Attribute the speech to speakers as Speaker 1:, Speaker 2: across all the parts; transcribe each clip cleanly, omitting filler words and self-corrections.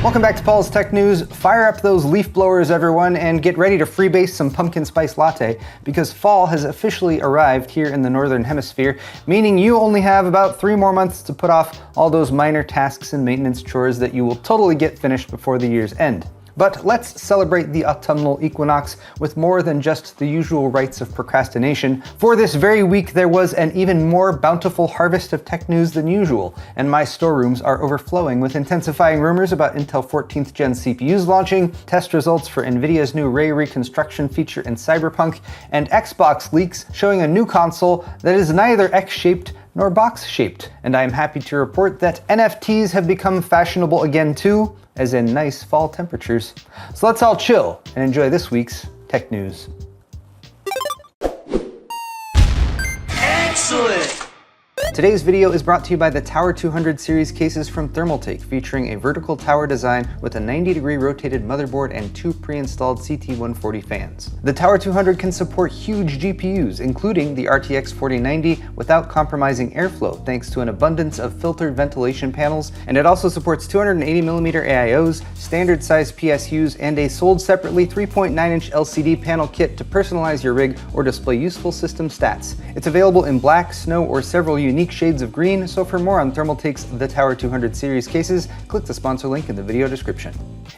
Speaker 1: Welcome back to Paul's Tech News. Fire up those leaf blowers, everyone, and get ready to freebase some pumpkin spice latte, because fall has officially arrived here in the Northern Hemisphere, meaning you only have about 3 more months to put off all those minor tasks and maintenance chores that you will totally get finished before the year's end. But let's celebrate the autumnal equinox with more than just the usual rites of procrastination. For this very week, there was an even more bountiful harvest of tech news than usual, and my storerooms are overflowing with intensifying rumors about Intel 14th Gen CPUs launching, test results for NVIDIA's new Ray Reconstruction feature in Cyberpunk, and Xbox leaks showing a new console that is neither X-shaped nor box-shaped. And I am happy to report that NFTs have become fashionable again too, as in nice fall temperatures. So let's all chill and enjoy this week's tech news.
Speaker 2: Excellent!
Speaker 1: Today's video is brought to you by the Tower 200 series cases from Thermaltake, featuring a vertical tower design with a 90-degree rotated motherboard and 2 pre-installed CT140 fans. The Tower 200 can support huge GPUs, including the RTX 4090, without compromising airflow thanks to an abundance of filtered ventilation panels, and it also supports 280mm AIOs, standard size PSUs, and a sold separately 3.9-inch LCD panel kit to personalize your rig or display useful system stats. It's available in black, snow, or several unique shades of green, so for more on Thermaltake's The Tower 200 series cases, click the sponsor link in the video description.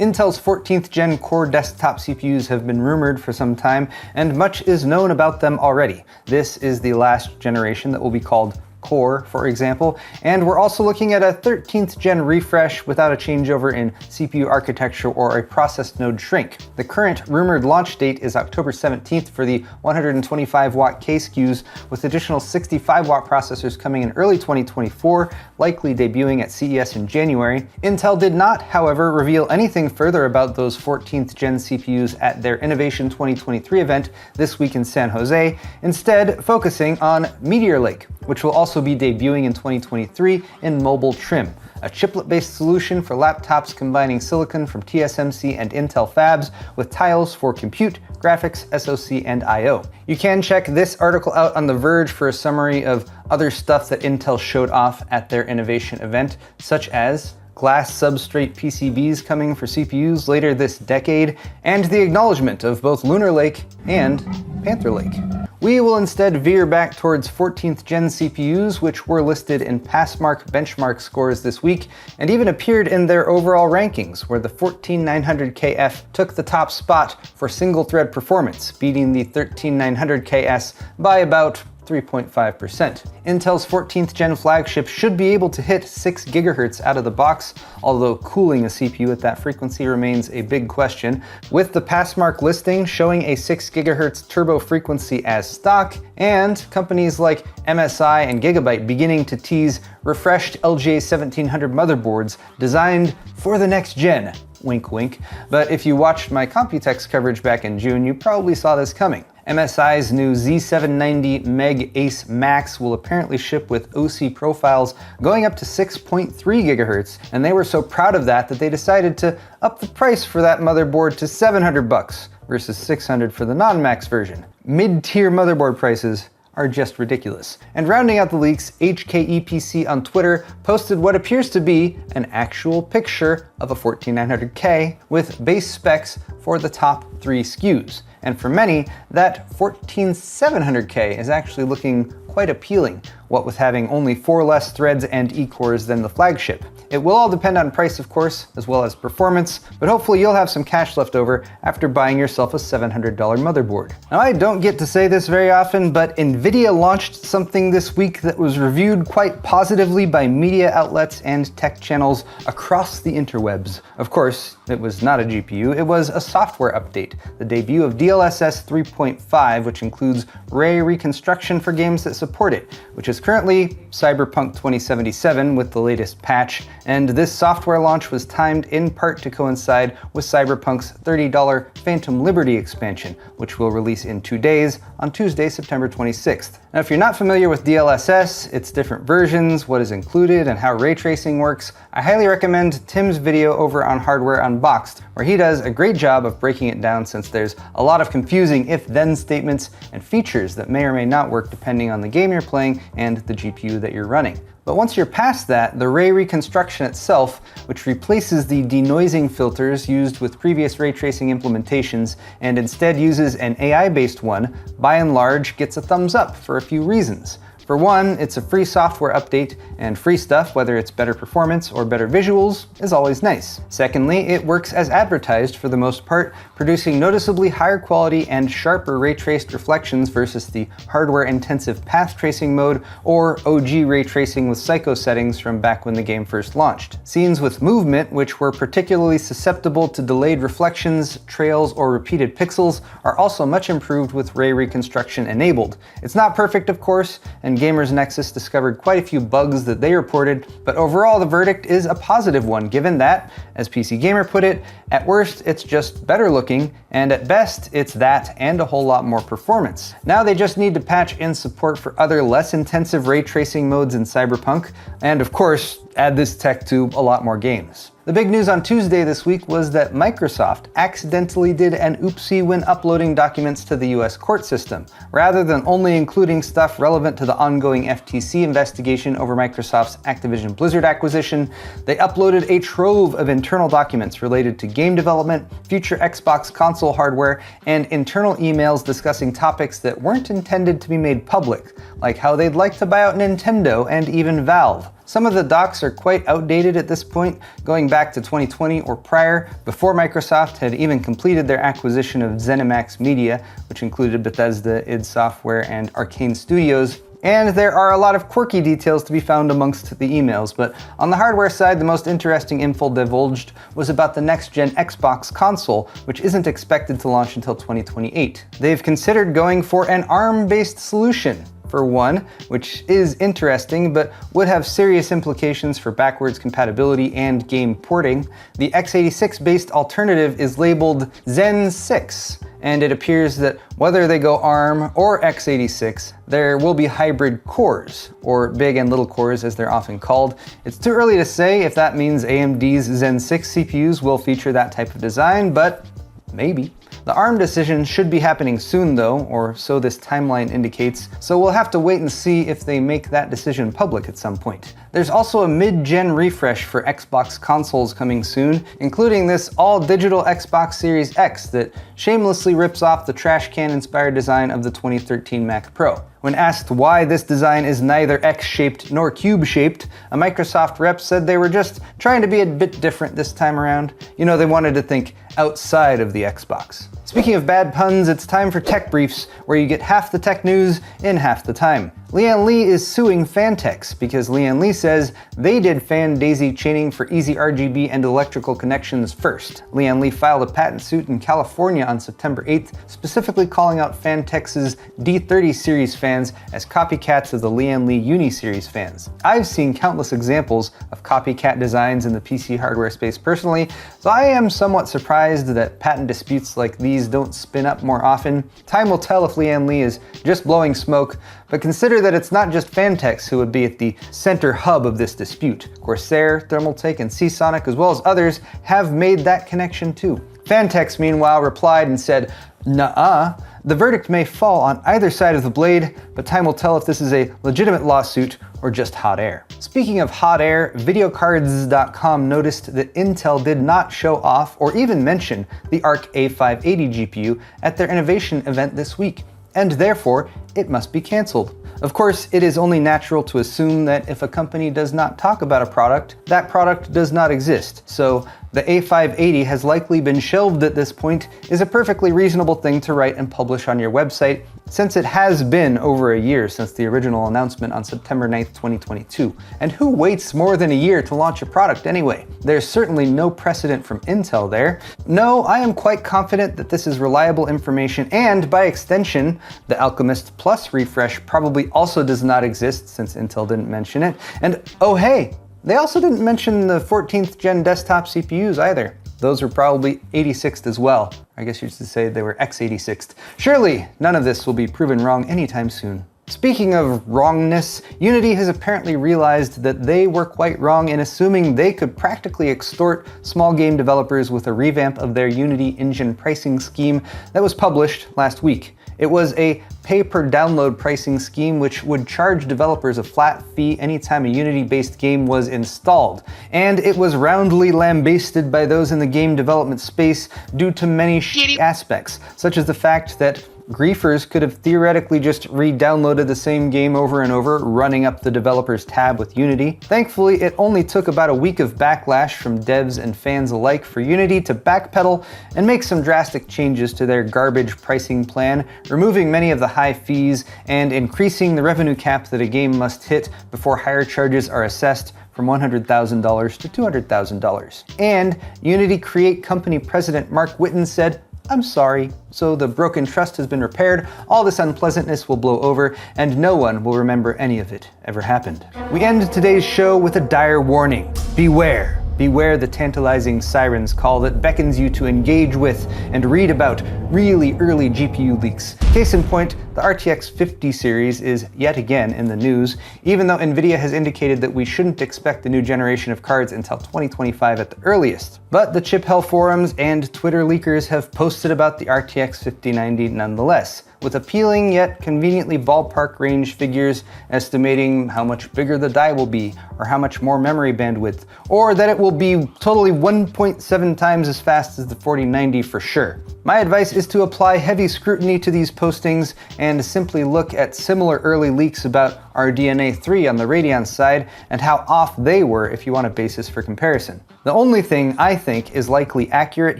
Speaker 1: Intel's 14th Gen Core desktop CPUs have been rumored for some time, and much is known about them already. This is the last generation that will be called Core, for example, and we're also looking at a 13th Gen refresh without a changeover in CPU architecture or a process node shrink. The current rumored launch date is October 17th for the 125-watt K SKUs, with additional 65-watt processors coming in early 2024, likely debuting at CES in January. Intel did not, however, reveal anything further about those 14th Gen CPUs at their Innovation 2023 event this week in San Jose, instead focusing on Meteor Lake, which will also be debuting in 2023 in mobile trim, a chiplet-based solution for laptops combining silicon from TSMC and Intel fabs with tiles for compute, graphics, SoC, and I/O. You can check this article out on The Verge for a summary of other stuff that Intel showed off at their innovation event, such as glass substrate PCBs coming for CPUs later this decade, and the acknowledgement of both Lunar Lake and Panther Lake. We will instead veer back towards 14th Gen CPUs, which were listed in Passmark benchmark scores this week, and even appeared in their overall rankings, where the 14900KF took the top spot for single-thread performance, beating the 13900KS by about 3.5%. Intel's 14th Gen flagship should be able to hit 6 GHz out of the box, although cooling a CPU at that frequency remains a big question, with the Passmark listing showing a 6 GHz turbo frequency as stock, and companies like MSI and Gigabyte beginning to tease refreshed LGA 1700 motherboards designed for the next gen. Wink wink. But if you watched my Computex coverage back in June, you probably saw this coming. MSI's new Z790 Meg Ace Max will apparently ship with OC profiles going up to 6.3 GHz, and they were so proud of that they decided to up the price for that motherboard to $700 versus $600 for the non-Max version. Mid-tier motherboard prices are just ridiculous. And rounding out the leaks, HKEPC on Twitter posted what appears to be an actual picture of a 14900K with base specs for the top 3 SKUs. And for many, that 14700K is actually looking quite appealing, what with having only 4 less threads and E-cores than the flagship. It will all depend on price, of course, as well as performance, but hopefully you'll have some cash left over after buying yourself a $700 motherboard. Now, I don't get to say this very often, but NVIDIA launched something this week that was reviewed quite positively by media outlets and tech channels across the interwebs. Of course, it was not a GPU, it was a software update, the debut of DLSS 3.5, which includes Ray Reconstruction for games that support it, which is currently Cyberpunk 2077 with the latest patch, and this software launch was timed in part to coincide with Cyberpunk's $30 Phantom Liberty expansion, which will release in 2 days on Tuesday, September 26th. Now, if you're not familiar with DLSS, its different versions, what is included, and how ray tracing works, I highly recommend Tim's video over on Hardware Unboxed, where he does a great job of breaking it down, since there's a lot of confusing if-then statements and features that may or may not work depending on the game you're playing and the GPU that you're running. But once you're past that, the ray reconstruction itself, which replaces the denoising filters used with previous ray tracing implementations and instead uses an AI-based one, by and large gets a thumbs up for a few reasons. For one, it's a free software update, and free stuff, whether it's better performance or better visuals, is always nice. Secondly, it works as advertised for the most part, producing noticeably higher quality and sharper ray-traced reflections versus the hardware-intensive path tracing mode or OG ray tracing with psycho settings from back when the game first launched. Scenes with movement, which were particularly susceptible to delayed reflections, trails, or repeated pixels, are also much improved with ray reconstruction enabled. It's not perfect, of course, and Gamers Nexus discovered quite a few bugs that they reported, but overall the verdict is a positive one, given that, as PC Gamer put it, at worst it's just better looking, and at best it's that and a whole lot more performance. Now they just need to patch in support for other less intensive ray tracing modes in Cyberpunk, and of course, add this tech to a lot more games. The big news on Tuesday this week was that Microsoft accidentally did an oopsie when uploading documents to the US court system. Rather than only including stuff relevant to the ongoing FTC investigation over Microsoft's Activision Blizzard acquisition, they uploaded a trove of internal documents related to game development, future Xbox console hardware, and internal emails discussing topics that weren't intended to be made public, like how they'd like to buy out Nintendo and even Valve. Some of the docs are quite outdated at this point, going back to 2020 or prior, before Microsoft had even completed their acquisition of ZeniMax Media, which included Bethesda, id Software, and Arcane Studios. And there are a lot of quirky details to be found amongst the emails, but on the hardware side, the most interesting info divulged was about the next-gen Xbox console, which isn't expected to launch until 2028. They've considered going for an ARM-based solution, for one, which is interesting, but would have serious implications for backwards compatibility and game porting. The x86-based alternative is labeled Zen 6, and it appears that whether they go ARM or x86, there will be hybrid cores, or big and little cores as they're often called. It's too early to say if that means AMD's Zen 6 CPUs will feature that type of design, but maybe. The ARM decision should be happening soon though, or so this timeline indicates, so we'll have to wait and see if they make that decision public at some point. There's also a mid-gen refresh for Xbox consoles coming soon, including this all-digital Xbox Series X that shamelessly rips off the trash can-inspired design of the 2013 Mac Pro. When asked why this design is neither X-shaped nor cube-shaped, a Microsoft rep said they were just trying to be a bit different this time around. You know, they wanted to think outside of the Xbox. Speaking of bad puns, it's time for Tech Briefs, where you get half the tech news in half the time. Lian Li is suing Phanteks because Lian Li says they did fan daisy chaining for easy RGB and electrical connections first. Lian Li filed a patent suit in California on September 8th, specifically calling out Phanteks' D30 series fans as copycats of the Lian Li Uni series fans. I've seen countless examples of copycat designs in the PC hardware space personally, so I am somewhat surprised that patent disputes like these don't spin up more often. Time will tell if Lian Li is just blowing smoke, but consider that it's not just Phanteks who would be at the center hub of this dispute. Corsair, Thermaltake, and Seasonic, as well as others, have made that connection too. Phanteks, meanwhile, replied and said, "Nuh-uh. The verdict may fall on either side of the blade, but time will tell if this is a legitimate lawsuit or just hot air." Speaking of hot air, videocards.com noticed that Intel did not show off or even mention the Arc A580 GPU at their innovation event this week, and therefore it must be cancelled. Of course, it is only natural to assume that if a company does not talk about a product, that product does not exist. So the A580 has likely been shelved at this point is a perfectly reasonable thing to write and publish on your website, since it has been over a year since the original announcement on September 9th, 2022. And who waits more than a year to launch a product anyway? There's certainly no precedent from Intel there. No, I am quite confident that this is reliable information, and by extension, the Alchemist Plus refresh probably also does not exist since Intel didn't mention it. And oh hey, they also didn't mention the 14th gen desktop CPUs either. Those were probably 86th as well. I guess you should say they were x86th. Surely, none of this will be proven wrong anytime soon. Speaking of wrongness, Unity has apparently realized that they were quite wrong in assuming they could practically extort small game developers with a revamp of their Unity engine pricing scheme that was published last week. It was a pay-per-download pricing scheme which would charge developers a flat fee anytime a Unity-based game was installed, and it was roundly lambasted by those in the game development space due to many shitty aspects, such as the fact that griefers could have theoretically just re-downloaded the same game over and over, running up the developer's tab with Unity. Thankfully, it only took about a week of backlash from devs and fans alike for Unity to backpedal and make some drastic changes to their garbage pricing plan, removing many of the high fees and increasing the revenue cap that a game must hit before higher charges are assessed from $100,000 to $200,000. And Unity Create Company President Mark Whitten said, "I'm sorry." So the broken trust has been repaired, all this unpleasantness will blow over, and no one will remember any of it ever happened. We end today's show with a dire warning. Beware. Beware the tantalizing siren's call that beckons you to engage with and read about really early GPU leaks. Case in point, the RTX 50 series is yet again in the news, even though NVIDIA has indicated that we shouldn't expect the new generation of cards until 2025 at the earliest. But the chip hell forums and Twitter leakers have posted about the RTX 5090 nonetheless, with appealing yet conveniently ballpark range figures estimating how much bigger the die will be, or how much more memory bandwidth, or that it will be totally 1.7 times as fast as the 4090 for sure. My advice is to apply heavy scrutiny to these postings and simply look at similar early leaks about RDNA 3 on the Radeon side and how off they were if you want a basis for comparison. The only thing I think is likely accurate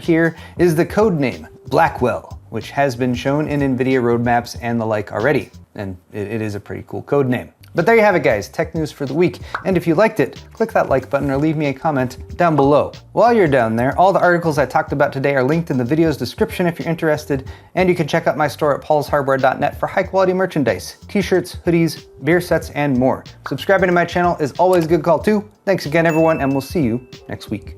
Speaker 1: here is the codename, Blackwell, which has been shown in NVIDIA roadmaps and the like already, and it is a pretty cool code name. But there you have it, guys, tech news for the week, and if you liked it, click that like button or leave me a comment down below. While you're down there, all the articles I talked about today are linked in the video's description if you're interested, and you can check out my store at paulshardware.net for high-quality merchandise, t-shirts, hoodies, beer sets, and more. Subscribing to my channel is always a good call too. Thanks again, everyone, and we'll see you next week.